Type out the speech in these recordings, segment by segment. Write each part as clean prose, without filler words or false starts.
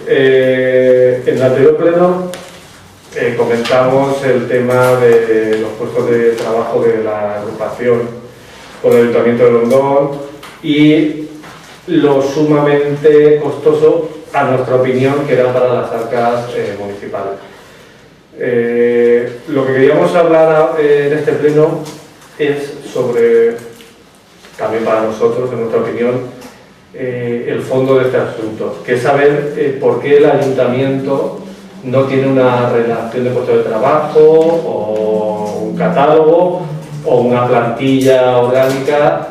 En el anterior pleno comentamos el tema de los puestos de trabajo de la agrupación con el Ayuntamiento de Londón y lo sumamente costoso, a nuestra opinión, que era para las arcas municipales. Lo que queríamos hablar en este pleno es sobre, también para nosotros, en nuestra opinión, el fondo de este asunto, que es saber por qué el ayuntamiento no tiene una relación de puestos de trabajo o un catálogo o una plantilla orgánica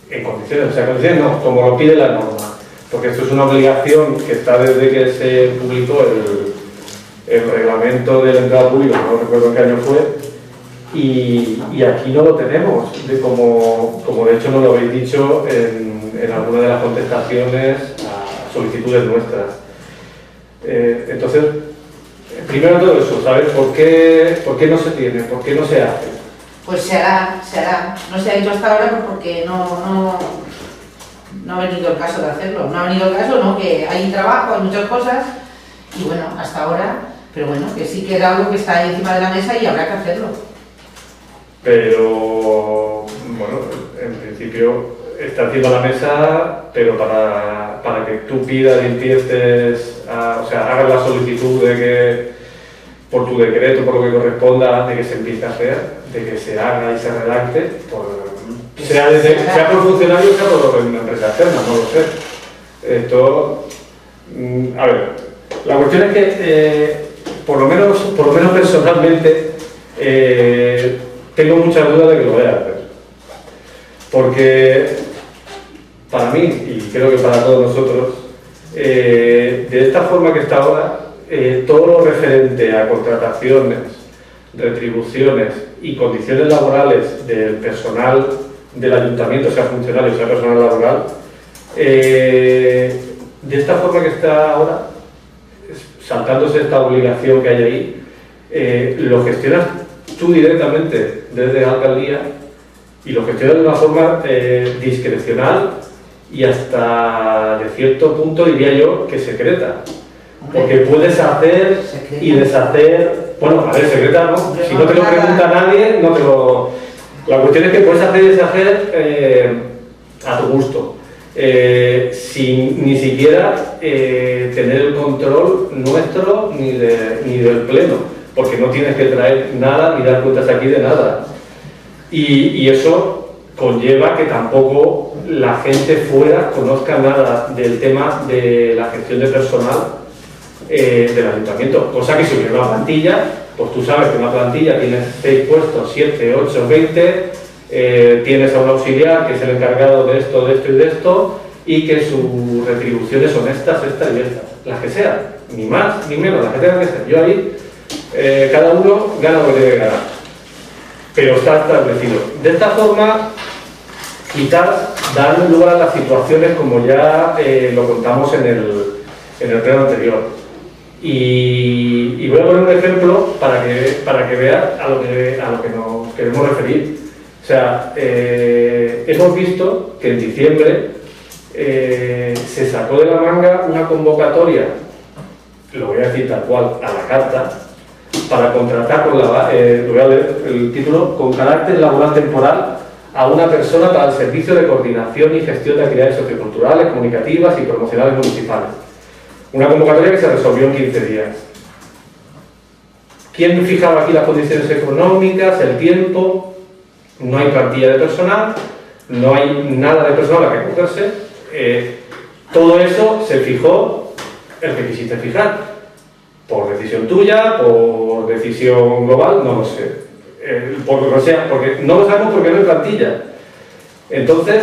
en condiciones, o sea, condiciones no, como lo pide la norma, porque esto es una obligación que está desde que se publicó el reglamento de la entrada pública, no recuerdo en qué año fue. Y aquí no lo tenemos, como de hecho nos lo habéis dicho en alguna de las contestaciones a solicitudes nuestras. Entonces, primero todo eso, ¿sabes? ¿Por qué no se tiene? ¿Por qué no se hace? Pues se hará. No se ha hecho hasta ahora porque no ha venido el caso de hacerlo. No ha venido el caso, ¿no? Que hay trabajo, hay muchas cosas y bueno, hasta ahora, pero bueno, que sí que era algo que está ahí encima de la mesa y habrá que hacerlo. Pero, bueno, en principio está encima de la mesa, pero para que tú pidas y empieces o sea, hagas la solicitud de que, por tu decreto, por lo que corresponda, de que se empiece a hacer, de que se haga y se redacte, sea por funcionario, sea por una empresa externa, no lo sé. Esto, a ver, la cuestión es que, por lo menos personalmente, tengo muchas dudas de que lo vaya a hacer, porque para mí, y creo que para todos nosotros, de esta forma que está ahora, todo lo referente a contrataciones, retribuciones y condiciones laborales del personal del ayuntamiento, sea funcionario, sea personal laboral, de esta forma que está ahora, saltándose esta obligación que hay ahí, lo gestionas tú directamente desde la alcaldía y lo gestionas de una forma discrecional y hasta de cierto punto, diría yo, que secreta. Porque puedes hacer y deshacer, bueno, a ver, secreta, ¿no? Si no te lo pregunta nadie, no te lo... La cuestión es que puedes hacer y deshacer a tu gusto, sin ni siquiera tener el control nuestro ni del pleno. Porque no tienes que traer nada ni dar cuentas aquí de nada. Y eso conlleva que tampoco la gente fuera conozca nada del tema de la gestión de personal del ayuntamiento. Cosa que si hubiera una plantilla, pues tú sabes que una plantilla tienes 6 puestos, 7, 8, 20, tienes a un auxiliar que es el encargado de esto y de esto, y que sus retribuciones son estas y estas, las que sean, ni más ni menos, las que tengan que ser. Yo ahí... cada uno gana lo que tiene que ganar, pero está establecido. De esta forma, quizás dan lugar a las situaciones como ya lo contamos en el pleno anterior. Y voy a poner un ejemplo para que veas a lo que nos queremos referir. O sea, hemos visto que en diciembre se sacó de la manga una convocatoria, lo voy a decir tal cual, a la carta, para contratar, voy a leer el título, con carácter laboral temporal a una persona para el servicio de coordinación y gestión de actividades socioculturales, comunicativas y promocionales municipales. Una convocatoria que se resolvió en 15 días. ¿Quién fijaba aquí las condiciones económicas, el tiempo? No hay plantilla de personal, no hay nada de personal a que cogerse. Todo eso se fijó el que quisiste fijar. Por decisión tuya, por decisión global, no lo sé. Por lo que sea, porque no lo sabemos porque no hay plantilla. Entonces,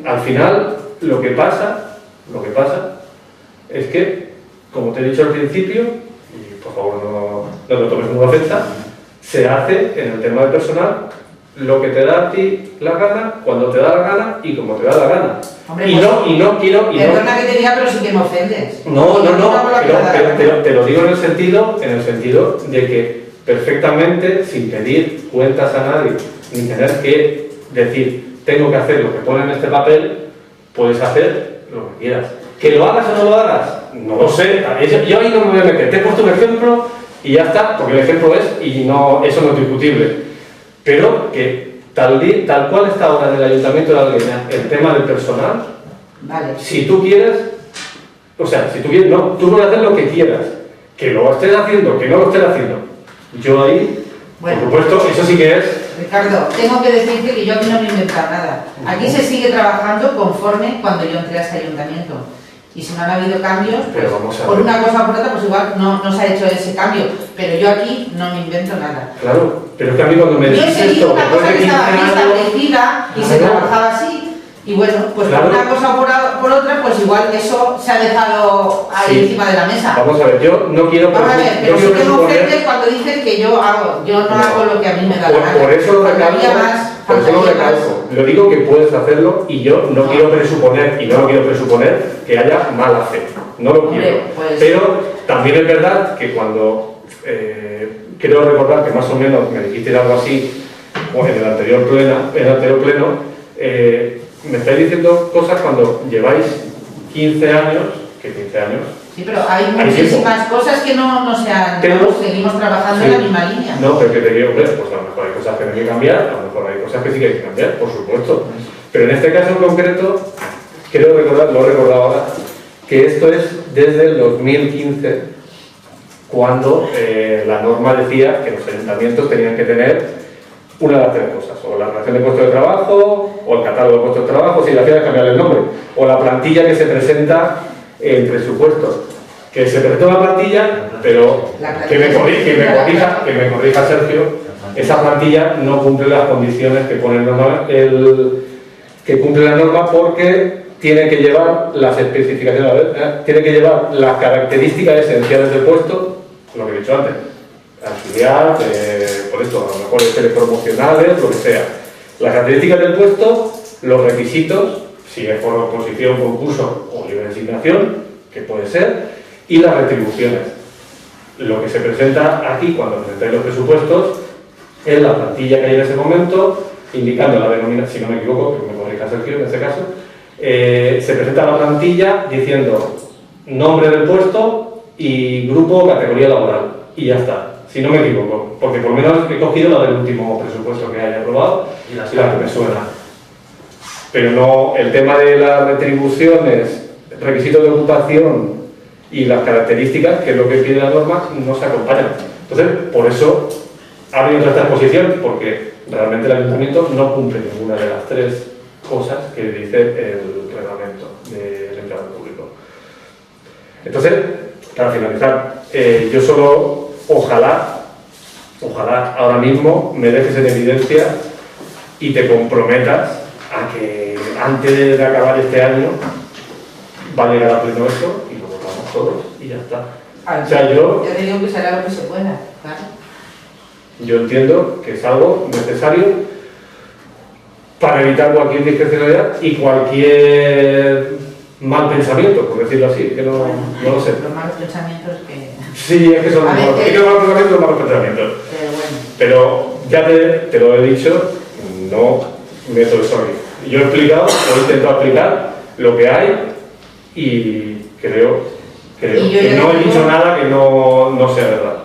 al final, lo que pasa es que, como te he dicho al principio, y por favor no te tomes como ofensa, se hace en el tema del personal lo que te da a ti la gana, cuando te da la gana y como te da la gana. Hombre, no quiero... Perdona que te diga, pero sí que me ofendes. No, pero te lo digo en el sentido de que perfectamente, sin pedir cuentas a nadie, ni tener que decir, tengo que hacer lo que pone en este papel, puedes hacer lo que quieras. Que lo hagas o no lo hagas, no lo sé. Yo ahí no me voy a meter. Te he puesto un ejemplo y ya está, porque el ejemplo es, y no, eso no es discutible. Pero que tal cual está ahora en el Ayuntamiento de Algueña el tema del personal, Vale. si tú quieres, o sea, si tú quieres, no, tú puedes hacer lo que quieras. Que lo estés haciendo, que no lo estés haciendo. Yo ahí, Bueno, por supuesto, eso sí que es. Ricardo, tengo que decirte que yo aquí no me he inventado nada. Aquí se sigue trabajando conforme cuando yo entré a este ayuntamiento. Y si no han habido cambios, pues, por una cosa o por otra, pues igual no se ha hecho ese cambio. Pero yo aquí no me invento nada. Claro, pero es que a mí cuando me Yo he dijiste seguido esto, una después cosa de que 15 estaba aquí años, establecida y se trabajaba así. Y bueno, pues claro, por una cosa o por otra, pues igual eso se ha dejado ahí sí, encima de la mesa. Vamos a ver, yo no quiero. Vamos a ver, pero no sí quiero tengo presuponer. frente cuando dicen que yo no hago lo que a mí me da la gana. Por eso lo Faltaría recalco, más, por eso lo faltaría más. recalco. Lo digo que puedes hacerlo y yo no quiero presuponer, y no quiero presuponer que haya mala fe. No lo Hombre, quiero. pues- Pero también es verdad que cuando quiero recordar que más o menos me dijiste algo así en el anterior pleno, me estáis diciendo cosas cuando lleváis 15 años, que 15 años. Sí, pero hay muchísimas cosas que no se han... Pero- seguimos trabajando Sí. en la misma línea. No, pero que te digo, pues a lo mejor hay cosas que no hay que cambiar, a lo mejor hay cosas que sí que hay que cambiar, por supuesto. Pero en este caso en concreto, quiero recordar, lo he recordado ahora, que esto es desde el 2015, cuando la norma decía que los ayuntamientos tenían que tener una de las tres cosas, o la relación de puestos de trabajo, o el catálogo de puestos de trabajo, si la hacía cambiar el nombre, o la plantilla que se presenta en presupuestos. Que se presenta una plantilla, pero que me corrija Sergio, esa plantilla no cumple las condiciones que pone que cumple la norma, porque tiene que llevar las especificaciones, tiene que llevar las características esenciales del puesto, lo que he dicho antes, auxiliar, por esto, a lo mejor telepromocionales, lo que sea. Las características del puesto, los requisitos, si es por oposición, concurso o libre designación, que puede ser, y las retribuciones. Lo que se presenta aquí cuando presentáis los presupuestos es la plantilla que hay en ese momento, indicando la denominación, si no me equivoco, que me corrija Sergio en este caso, se presenta la plantilla diciendo nombre del puesto y grupo o categoría laboral, y ya está, si no me equivoco, porque por lo menos he cogido la del último presupuesto que haya aprobado y la que me suena. Pero no, el tema de las retribuciones, requisitos de ocupación y las características, que es lo que pide la norma, no se acompañan. Entonces, por eso ha venido esta exposición, porque realmente el ayuntamiento no cumple ninguna de las tres cosas que dice el reglamento del empleado público. Entonces, para finalizar, yo solo, ojalá ahora mismo me dejes en evidencia y te comprometas a que antes de acabar este año va a llegar a pleno eso y lo votamos todos y ya está. O sea, yo te digo que será lo que se pueda, claro. Yo entiendo que es algo necesario para evitar cualquier discrecionalidad y cualquier mal pensamiento, por decirlo así, que no lo sé. Los malos pensamientos que... Sí, es que son los malos pensamientos, los malos pensamientos. Pero bueno. Pero ya te lo he dicho, no meto el sorry. Yo he explicado, o he intentado explicar lo que hay y creo que no he dicho nada que no sea verdad.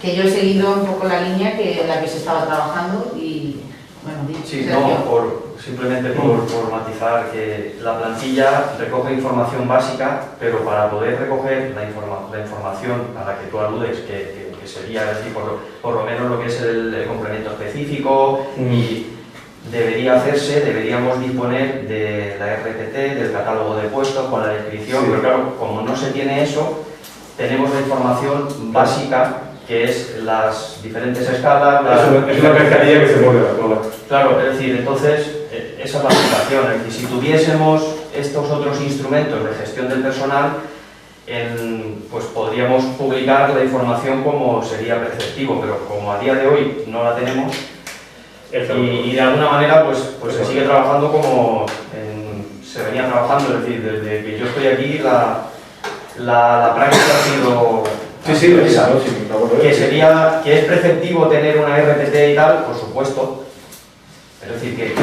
Que yo he seguido un poco la línea en la que se estaba trabajando y, bueno, dicho. Sí, no, simplemente por matizar que la plantilla recoge información básica, pero para poder recoger la información a la que tú aludes, que sería decir, por lo menos lo que es el complemento específico, y deberíamos disponer de la RPT, del catálogo de puestos con la descripción, sí. Pero claro, como no se tiene eso, tenemos la información básica, que es las diferentes escalas. Es una pescadilla que se mueve la cola. Claro, es decir, entonces, esa es la aplicación. Es decir, si tuviésemos estos otros instrumentos de gestión del personal, pues podríamos publicar la información como sería preceptivo, pero como a día de hoy no la tenemos, y de alguna manera pues se sigue trabajando como se venía trabajando. Es decir, desde que yo estoy aquí, la práctica ha sido... Sí, esa, que es preceptivo tener una RPT y tal, por supuesto, Es decir, que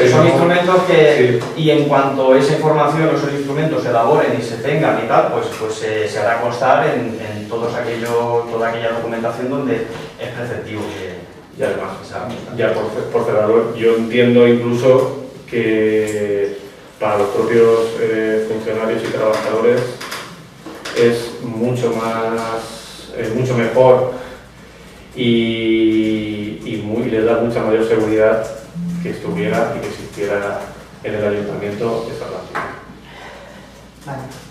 son instrumentos que, y en cuanto esa información o esos instrumentos se elaboren y se tengan y tal, pues se hará constar en toda aquella documentación donde es preceptivo que... Y además, ya por cerrarlo, yo entiendo incluso que para los propios funcionarios y trabajadores es mucho mejor y les da mucha mayor seguridad que estuviera y que existiera en el ayuntamiento esa relación. Vale.